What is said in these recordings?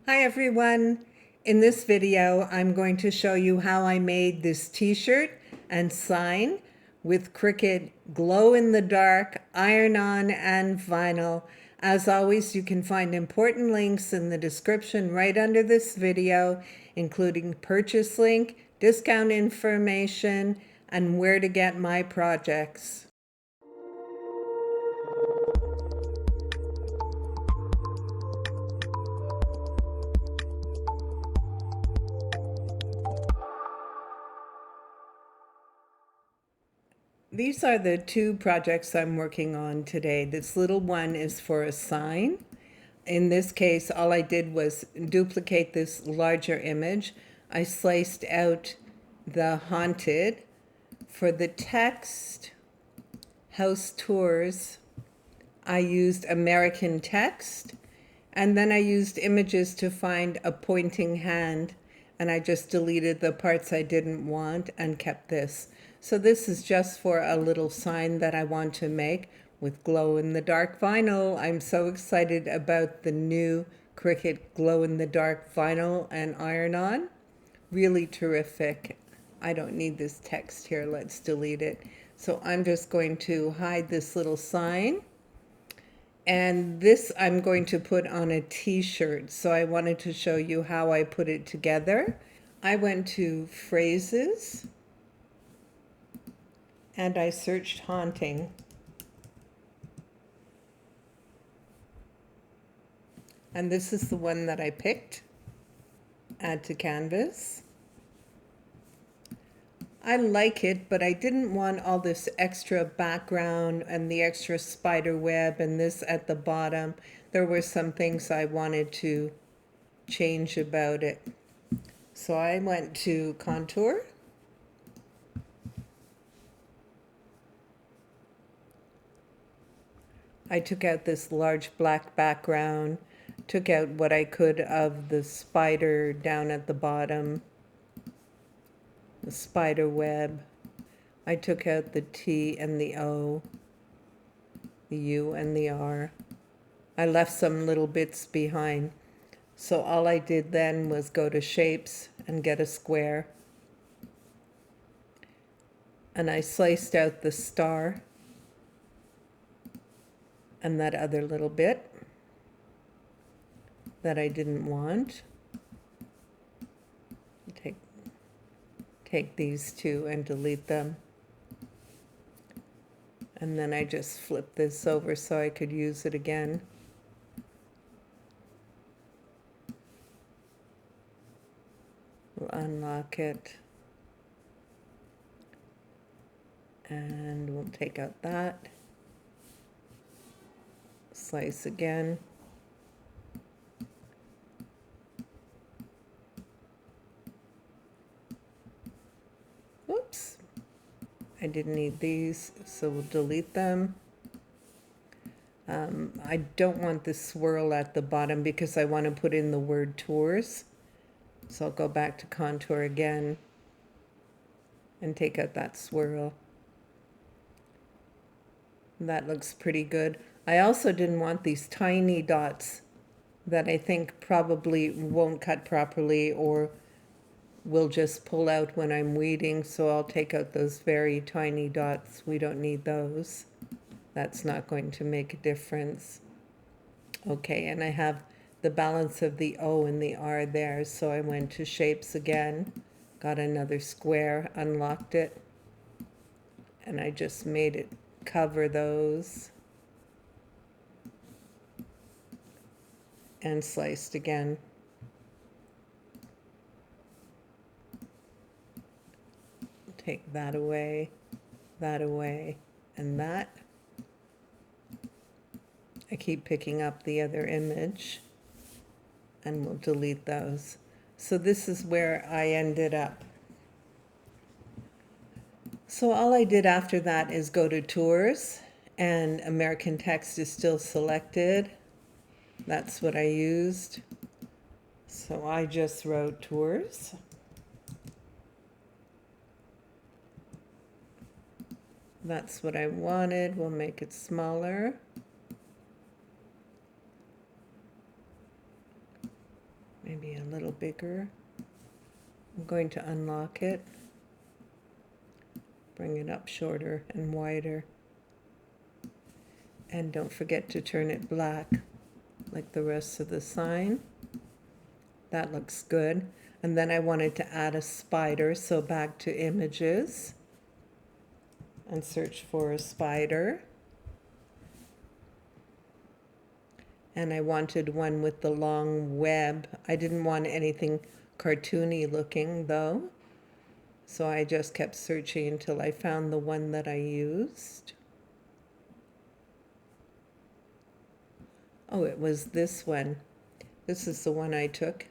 Hi everyone. In this video, I'm going to show you how I made this t-shirt and sign with Cricut glow-in-the-dark, iron-on, and vinyl. As always, you can find important links in the description right under this video, including purchase link, discount information, and where to get my projects. These are the two projects I'm working on today. This little one is for a sign. In this case, all I did was duplicate this larger image. I sliced out the haunted. For the text, house tours, I used American text, and then I used images to find a pointing hand, and I just deleted the parts I didn't want and kept this. So this is just for a little sign that I want to make with glow-in-the-dark vinyl. I'm so excited about the new Cricut glow-in-the-dark vinyl and iron-on. Really terrific. I don't need this text here. Let's delete it. So I'm just going to hide this little sign. And this I'm going to put on a t-shirt. So I wanted to show you how I put it together. I went to phrases and I searched haunting. And this is the one that I picked. Add to canvas. I like it, but I didn't want all this extra background and the extra spider web and this at the bottom. There were some things I wanted to change about it. So I went to contour. I took out this large black background, took out what I could of the spider down at the bottom, the spider web. I took out the T and the O, the U and the R. I left some little bits behind. So all I did then was go to shapes and get a square. And I sliced out the star and that other little bit that I didn't want. Take these two and delete them. And then I just flip this over so I could use it again. We'll unlock it. And we'll take out that. Slice again. Whoops. I didn't need these, so we'll delete them. I don't want this swirl at the bottom because I want to put in the word tours. So I'll go back to contour again and take out that swirl. That looks pretty good. I also didn't want these tiny dots that I think probably won't cut properly or will just pull out when I'm weeding, so I'll take out those very tiny dots. We don't need those. That's not going to make a difference. Okay, and I have the balance of the O and the R there, so I went to shapes again, got another square, unlocked it, and I just made it cover those and sliced again. Take that away, and that. I keep picking up the other image and we'll delete those. So this is where I ended up. So all I did after that is go to tours, and American text is still selected. That's what I used. So I just wrote tours. That's what I wanted. We'll make it smaller. maybe a little bigger. I'm going to unlock it, bring it up shorter and wider. And don't forget to turn it black like the rest of the sign. That looks good. And then I wanted to add a spider, so back to images and search for a spider. And I wanted one with the long web. I didn't want anything cartoony looking though. So I just kept searching until I found the one that I used. Oh, it was this one. This is the one I took.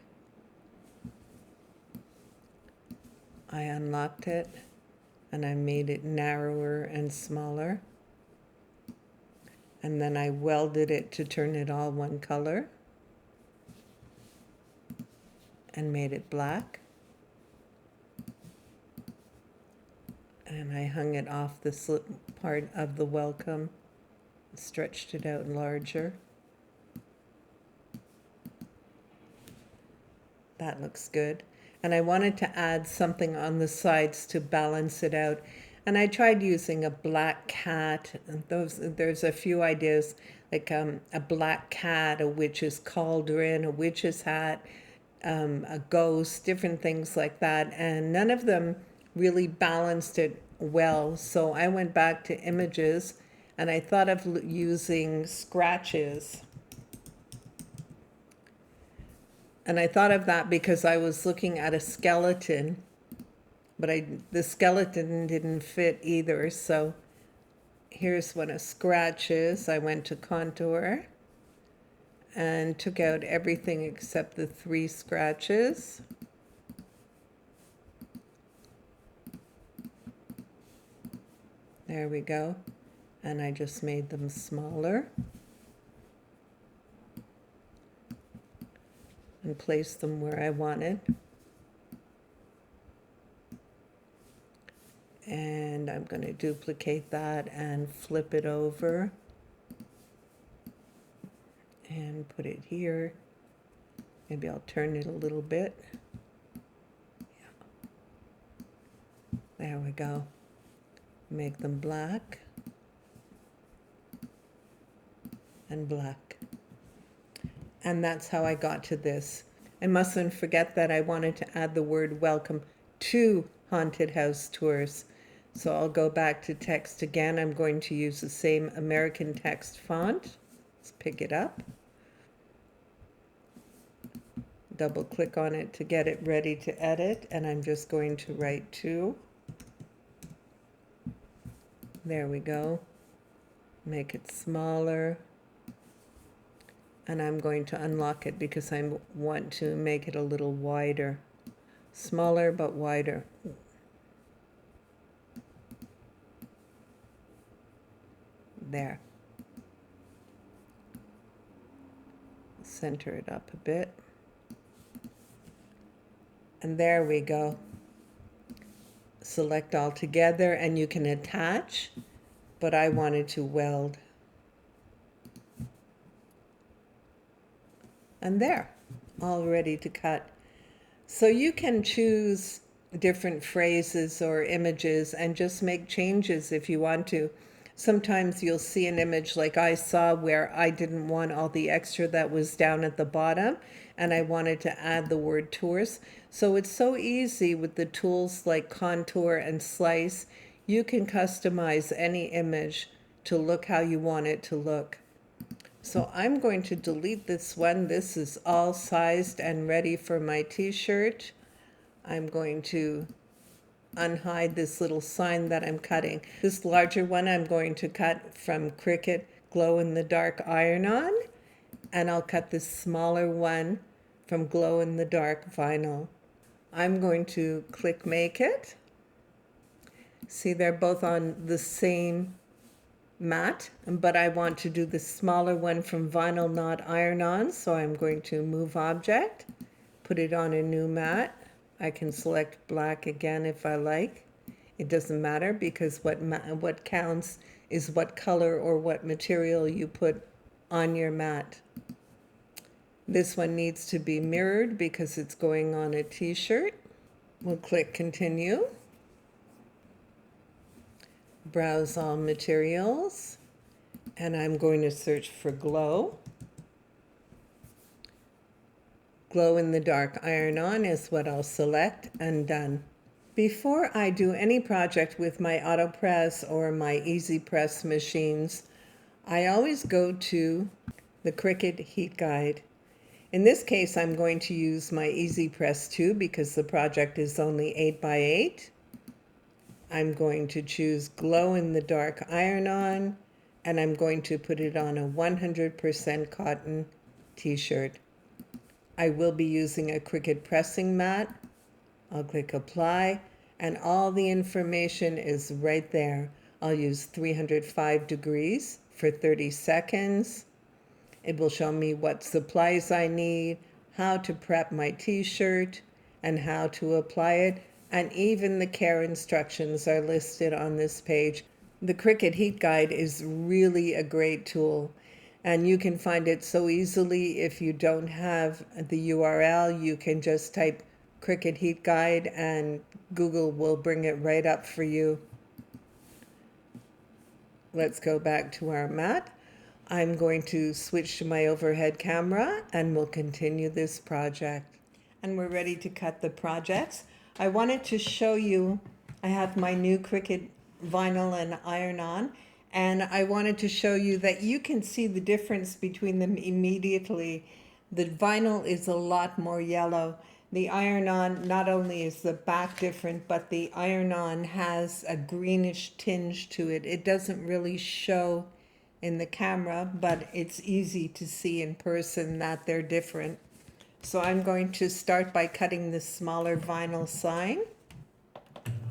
I unlocked it and I made it narrower and smaller. And then I welded it to turn it all one color and made it black. And I hung it off this part of the welcome, stretched it out larger. That looks good. And I wanted to add something on the sides to balance it out. And I tried using a black cat. There's a few ideas, like a black cat, a witch's cauldron, a witch's hat, a ghost, different things like that. And none of them really balanced it well. So I went back to images and I thought of using scratches. And I thought of that because I was looking at a skeleton, but the skeleton didn't fit either. So here's what a scratch is. I went to contour and took out everything except the 3 scratches. There we go. And I just made them smaller and placed them where I wanted. And I'm going to duplicate that and flip it over and put it here. Maybe I'll turn it a little bit. Yeah. There we go. Make them black and black. And that's how I got to this. I mustn't forget that I wanted to add the word welcome to haunted house tours. So I'll go back to text again. I'm going to use the same American text font. Let's pick it up. Double click on it to get it ready to edit. And I'm just going to write to. There we go. Make it smaller. And I'm going to unlock it because I want to make it a little wider. Smaller but wider. There. Center it up a bit. And there we go. Select all together and you can attach, but I wanted to weld. And there, all ready to cut. So you can choose different phrases or images and just make changes if you want to. Sometimes you'll see an image like I saw where I didn't want all the extra that was down at the bottom and I wanted to add the word tours. So it's so easy with the tools like contour and slice. You can customize any image to look how you want it to look. So I'm going to delete this one. This is all sized and ready for my t-shirt. I'm going to unhide this little sign that I'm cutting. This larger one I'm going to cut from CRICUT Glow in the Dark Iron-On, and I'll cut this smaller one from Glow in the Dark Vinyl. I'm going to click Make It. See, they're both on the same mat, but I want to do the smaller one from Vinyl Not Iron-On, so I'm going to move object, put it on a new mat. I can select black again if I like. It doesn't matter because what counts is what color or what material you put on your mat. This one needs to be mirrored because it's going on a t-shirt. We'll click continue. Browse all materials, and I'm going to search for glow. Glow in the dark iron-on is what I'll select, and done. Before I do any project with my AutoPress or my EasyPress machines, I always go to the CRICUT heat guide. In this case, I'm going to use my EasyPress 2 because the project is only 8x8. I'm going to choose glow in the dark iron-on, and I'm going to put it on a 100% cotton t-shirt. I will be using a CRICUT pressing mat. I'll click apply, and all the information is right there. I'll use 305 degrees for 30 seconds. It will show me what supplies I need, how to prep my t-shirt, and how to apply it, and even the care instructions are listed on this page. The CRICUT Heat Guide is really a great tool, and you can find it so easily. If you don't have the URL, you can just type CRICUT Heat Guide and Google will bring it right up for you. Let's go back to our mat. I'm going to switch to my overhead camera and we'll continue this project. And we're ready to cut the projects. I wanted to show you, I have my new CRICUT vinyl and iron-on, and I wanted to show you that you can see the difference between them immediately. The vinyl is a lot more yellow. The iron-on, not only is the back different, but the iron-on has a greenish tinge to it. It doesn't really show in the camera, but it's easy to see in person that they're different. So I'm going to start by cutting the smaller vinyl sign.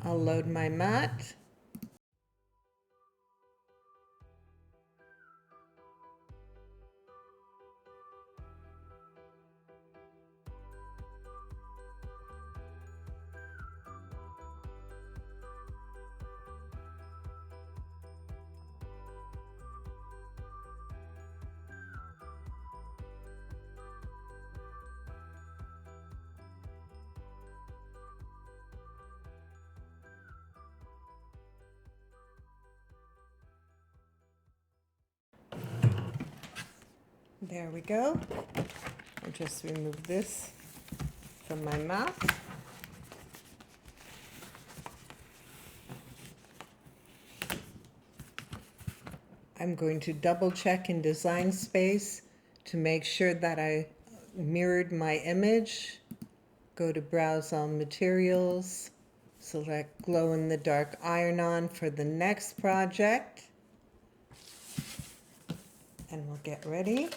I'll load my mat. There we go. I'll just remove this from my mat. I'm going to double check in Design Space to make sure that I mirrored my image. Go to Browse All Materials, select Glow in the Dark Iron-On for the next project, and we'll get ready.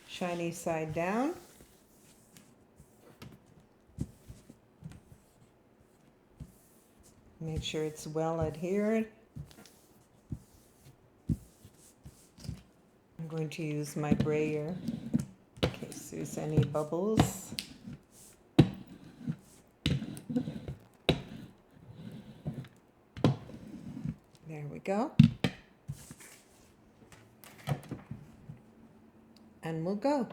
Shiny side down. Make sure it's well adhered. I'm going to use my brayer in case there's any bubbles. There we go. And we'll go.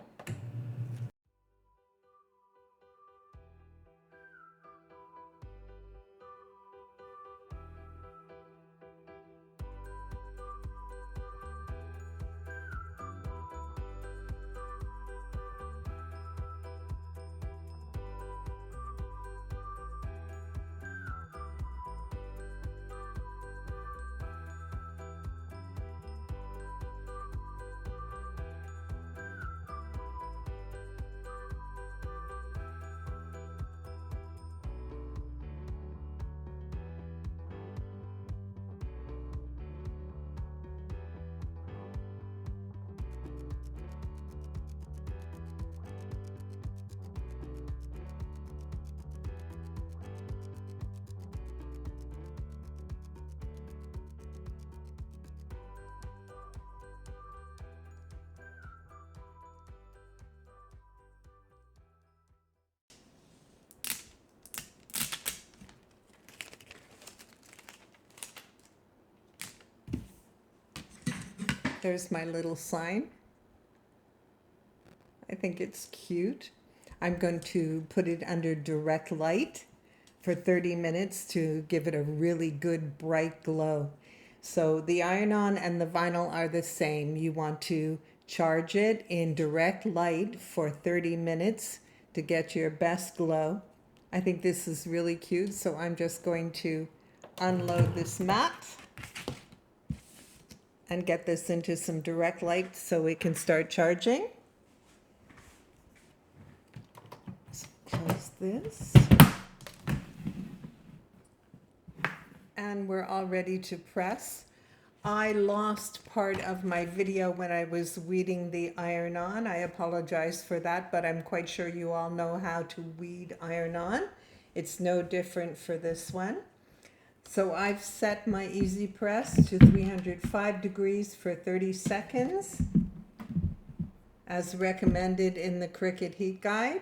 There's my little sign. I think it's cute. I'm going to put it under direct light for 30 minutes to give it a really good bright glow. So the iron-on and the vinyl are the same. You want to charge it in direct light for 30 minutes to get your best glow. I think this is really cute, so I'm just going to unload this mat and get this into some direct light so it can start charging. So close this. And we're all ready to press. I lost part of my video when I was weeding the iron-on. I apologize for that, but I'm quite sure you all know how to weed iron-on. It's no different for this one. So I've set my easy press to 305 degrees for 30 seconds, as recommended in the CRICUT heat guide.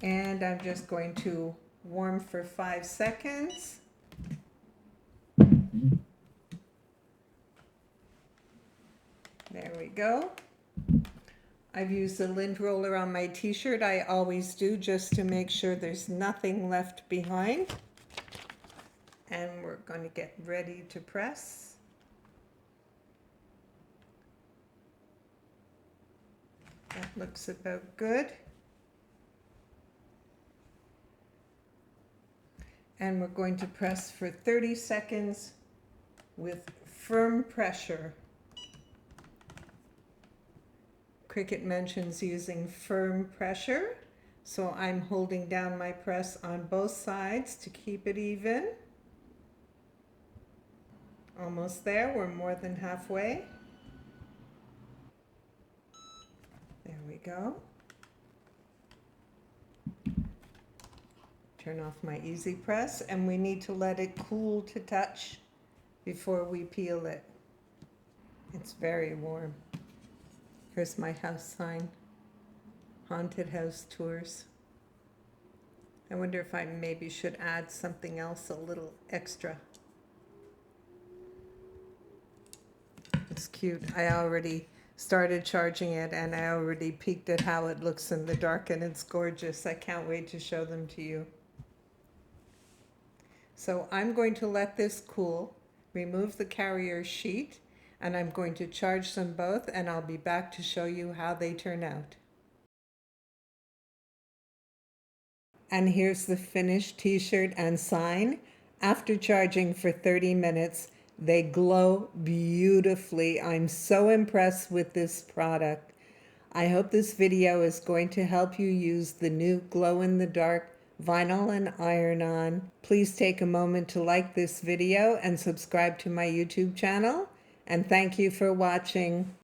And I'm just going to warm for 5 seconds. There we go. I've used a lint roller on my t-shirt. I always do, just to make sure there's nothing left behind. And we're going to get ready to press. That looks about good. And we're going to press for 30 seconds with firm pressure. CRICUT mentions using firm pressure, so I'm holding down my press on both sides to keep it even. Almost there, we're more than halfway. There we go. Turn off my easy press, and we need to let it cool to touch before we peel it. It's very warm. Here's my house sign, haunted house tours. I wonder if I maybe should add something else, a little extra. It's cute. I already started charging it, and I already peeked at how it looks in the dark, and it's gorgeous. I can't wait to show them to you. So I'm going to let this cool, remove the carrier sheet, and I'm going to charge them both, and I'll be back to show you how they turn out. And here's the finished t-shirt and sign. After charging for 30 minutes, they glow beautifully. I'm so impressed with this product. I hope this video is going to help you use the new glow-in-the-dark vinyl and iron-on. Please take a moment to like this video and subscribe to my YouTube channel. And thank you for watching.